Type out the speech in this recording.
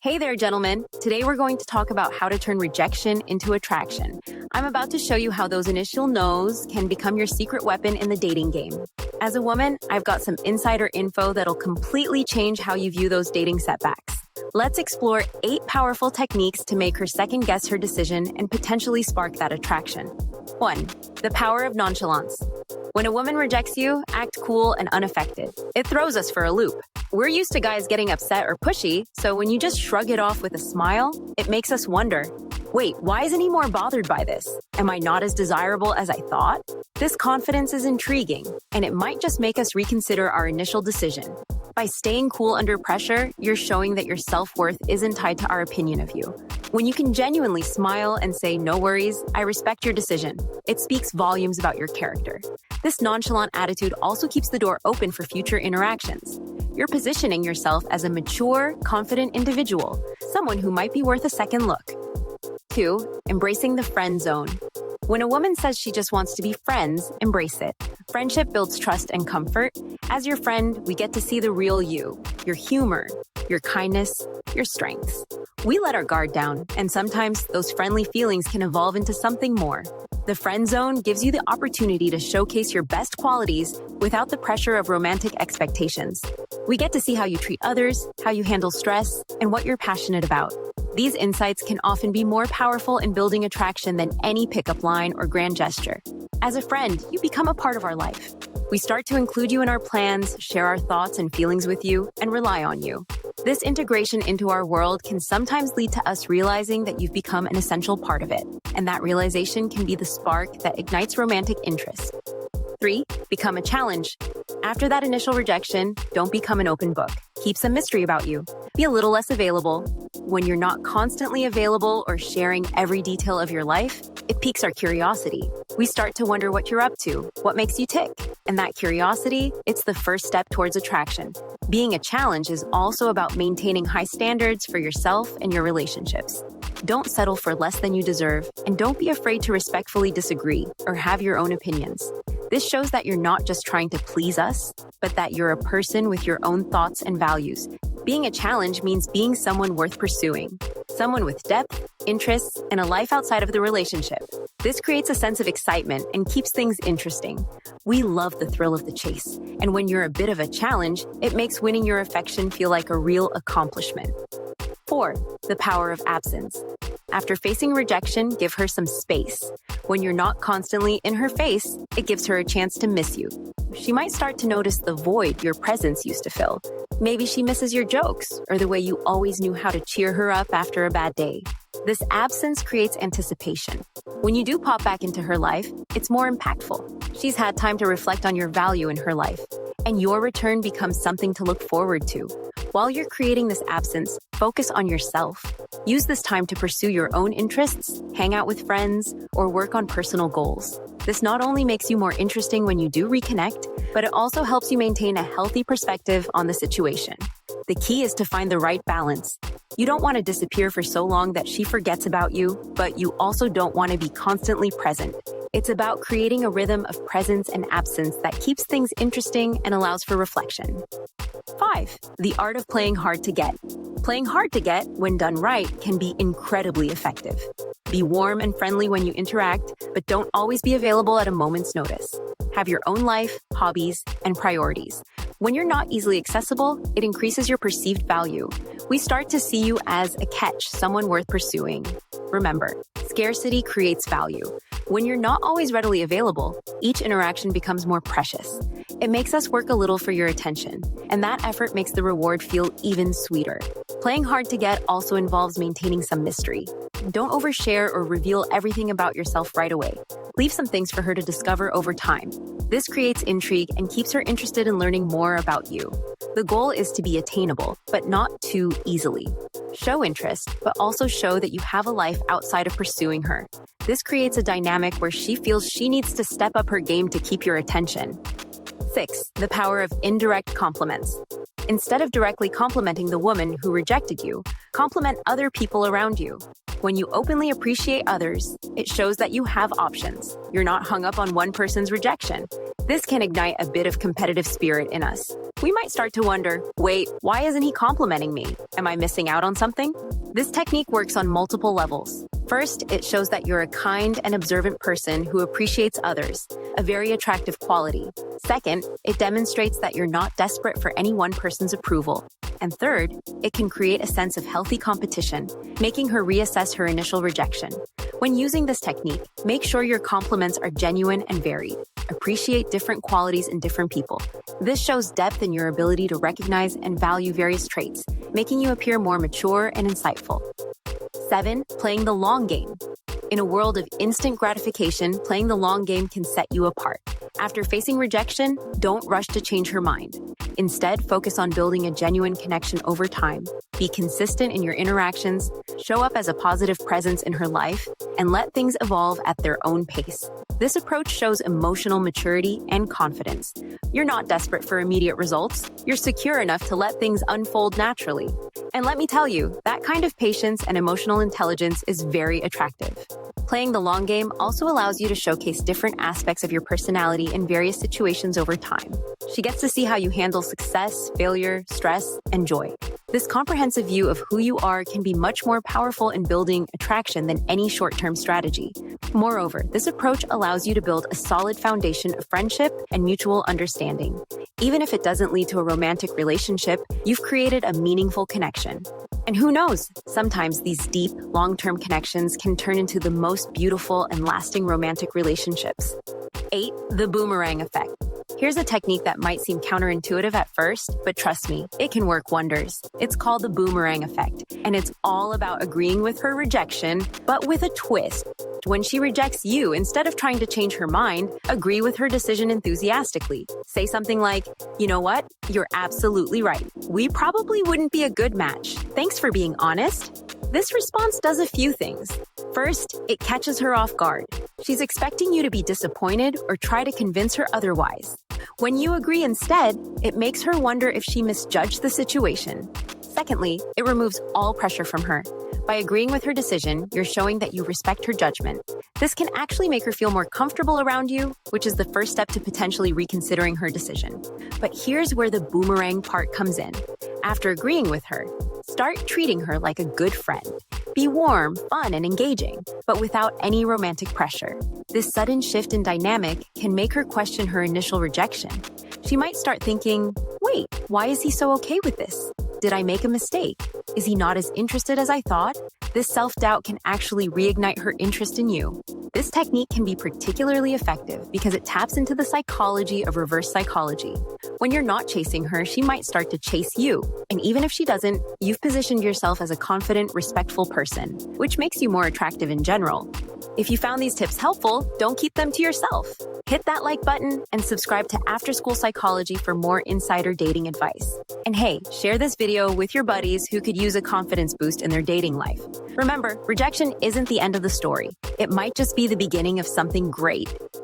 Hey there, gentlemen. Today we're going to talk about how to turn rejection into attraction. I'm about to show you how those initial no's can become your secret weapon in the dating game. As a woman, I've got some insider info that'll completely change how you view those dating setbacks. Let's explore 8 powerful techniques to make her second guess her decision and potentially spark that attraction. 1. The power of nonchalance. When a woman rejects you, act cool and unaffected. It throws us for a loop. We're used to guys getting upset or pushy, so when you just shrug it off with a smile, it makes us wonder, wait, why isn't he more bothered by this? Am I not as desirable as I thought? This confidence is intriguing, and it might just make us reconsider our initial decision. By staying cool under pressure, you're showing that your self-worth isn't tied to our opinion of you. When you can genuinely smile and say, no worries, I respect your decision, it speaks volumes about your character. This nonchalant attitude also keeps the door open for future interactions. You're positioning yourself as a mature, confident individual, someone who might be worth a second look. 2. Embracing the friend zone. When a woman says she just wants to be friends, embrace it. Friendship builds trust and comfort. As your friend, we get to see the real you, your humor, your kindness, your strengths. We let our guard down, and sometimes those friendly feelings can evolve into something more. The friend zone gives you the opportunity to showcase your best qualities without the pressure of romantic expectations. We get to see how you treat others, how you handle stress, and what you're passionate about. These insights can often be more powerful in building attraction than any pickup line or grand gesture. As a friend, you become a part of our life. We start to include you in our plans, share our thoughts and feelings with you, and rely on you. This integration into our world can sometimes lead to us realizing that you've become an essential part of it, and that realization can be the spark that ignites romantic interest. 3. Become a challenge. After that initial rejection, don't become an open book. Keep some mystery about you. Be a little less available. When you're not constantly available or sharing every detail of your life, it piques our curiosity. We start to wonder what you're up to, what makes you tick. And that curiosity, it's the first step towards attraction. Being a challenge is also about maintaining high standards for yourself and your relationships. Don't settle for less than you deserve, and don't be afraid to respectfully disagree or have your own opinions. This shows that you're not just trying to please us, but that you're a person with your own thoughts and values. Being a challenge means being someone worth pursuing, someone with depth, interests, and a life outside of the relationship. This creates a sense of excitement and keeps things interesting. We love the thrill of the chase, and when you're a bit of a challenge, it makes winning your affection feel like a real accomplishment. 4. The power of absence. After facing rejection, give her some space. When you're not constantly in her face, it gives her a chance to miss you. She might start to notice the void your presence used to fill. Maybe she misses your jokes or the way you always knew how to cheer her up after a bad day. This absence creates anticipation. When you do pop back into her life, it's more impactful. She's had time to reflect on your value in her life, and your return becomes something to look forward to. While you're creating this absence, focus on yourself. Use this time to pursue your own interests, hang out with friends, or work on personal goals. This not only makes you more interesting when you do reconnect, but it also helps you maintain a healthy perspective on the situation. The key is to find the right balance. You don't want to disappear for so long that she forgets about you, but you also don't want to be constantly present. It's about creating a rhythm of presence and absence that keeps things interesting and allows for reflection. 5. The art of playing hard to get. Playing hard to get, when done right, can be incredibly effective. Be warm and friendly when you interact, but don't always be available at a moment's notice. Have your own life, hobbies, and priorities. When you're not easily accessible, it increases your perceived value. We start to see you as a catch, someone worth pursuing. Remember, scarcity creates value. When you're not always readily available, each interaction becomes more precious. It makes us work a little for your attention, and that effort makes the reward feel even sweeter. Playing hard to get also involves maintaining some mystery. Don't overshare or reveal everything about yourself right away. Leave some things for her to discover over time. This creates intrigue and keeps her interested in learning more about you. The goal is to be attainable, but not too easily. Show interest, but also show that you have a life outside of pursuing her. This creates a dynamic where she feels she needs to step up her game to keep your attention. 6. The power of indirect compliments. Instead of directly complimenting the woman who rejected you, compliment other people around you. When you openly appreciate others, it shows that you have options. You're not hung up on one person's rejection. This can ignite a bit of competitive spirit in us. We might start to wonder, wait, why isn't he complimenting me? Am I missing out on something? This technique works on multiple levels. First, it shows that you're a kind and observant person who appreciates others, a very attractive quality. Second, it demonstrates that you're not desperate for any one person's approval. And third, it can create a sense of healthy competition, making her reassess her initial rejection. When using this technique, make sure your compliments are genuine and varied. Appreciate different qualities in different people. This shows depth in your ability to recognize and value various traits, making you appear more mature and insightful. 7. Playing the long game. In a world of instant gratification, playing the long game can set you apart. After facing rejection, don't rush to change her mind. Instead, focus on building a genuine connection over time. Be consistent in your interactions, show up as a positive presence in her life, and let things evolve at their own pace. This approach shows emotional maturity and confidence. You're not desperate for immediate results. You're secure enough to let things unfold naturally. And let me tell you, that kind of patience and emotional intelligence is very attractive. Playing the long game also allows you to showcase different aspects of your personality in various situations over time. She gets to see how you handle success, failure, stress, and joy. This comprehensive view of who you are can be much more powerful in building attraction than any short-term strategy. Moreover, this approach allows you to build a solid foundation of friendship and mutual understanding. Even if it doesn't lead to a romantic relationship, you've created a meaningful connection. And who knows, sometimes these deep, long-term connections can turn into the most beautiful and lasting romantic relationships. 8. The boomerang effect. Here's a technique that might seem counterintuitive at first, but trust me, it can work wonders. It's called the boomerang effect, and it's all about agreeing with her rejection, but with a twist. When she rejects you, instead of trying to change her mind, agree with her decision enthusiastically. Say something like, "You know what? You're absolutely right. We probably wouldn't be a good match. Thanks for being honest." This response does a few things. First, it catches her off guard. She's expecting you to be disappointed or try to convince her otherwise. When you agree instead, it makes her wonder if she misjudged the situation. Secondly, it removes all pressure from her. By agreeing with her decision, you're showing that you respect her judgment. This can actually make her feel more comfortable around you, which is the first step to potentially reconsidering her decision. But here's where the boomerang part comes in. After agreeing with her, start treating her like a good friend. Be warm, fun, and engaging, but without any romantic pressure. This sudden shift in dynamic can make her question her initial rejection. She might start thinking, wait, why is he so okay with this? Did I make a mistake? Is he not as interested as I thought? This self-doubt can actually reignite her interest in you. This technique can be particularly effective because it taps into the psychology of reverse psychology. When you're not chasing her, she might start to chase you. And even if she doesn't, you've positioned yourself as a confident, respectful person, which makes you more attractive in general. If you found these tips helpful, don't keep them to yourself. Hit that like button and subscribe to Afterschool Psychology for more insider dating advice. And hey, share this video with your buddies who could use a confidence boost in their dating life. Remember, rejection isn't the end of the story. It might just be the beginning of something great.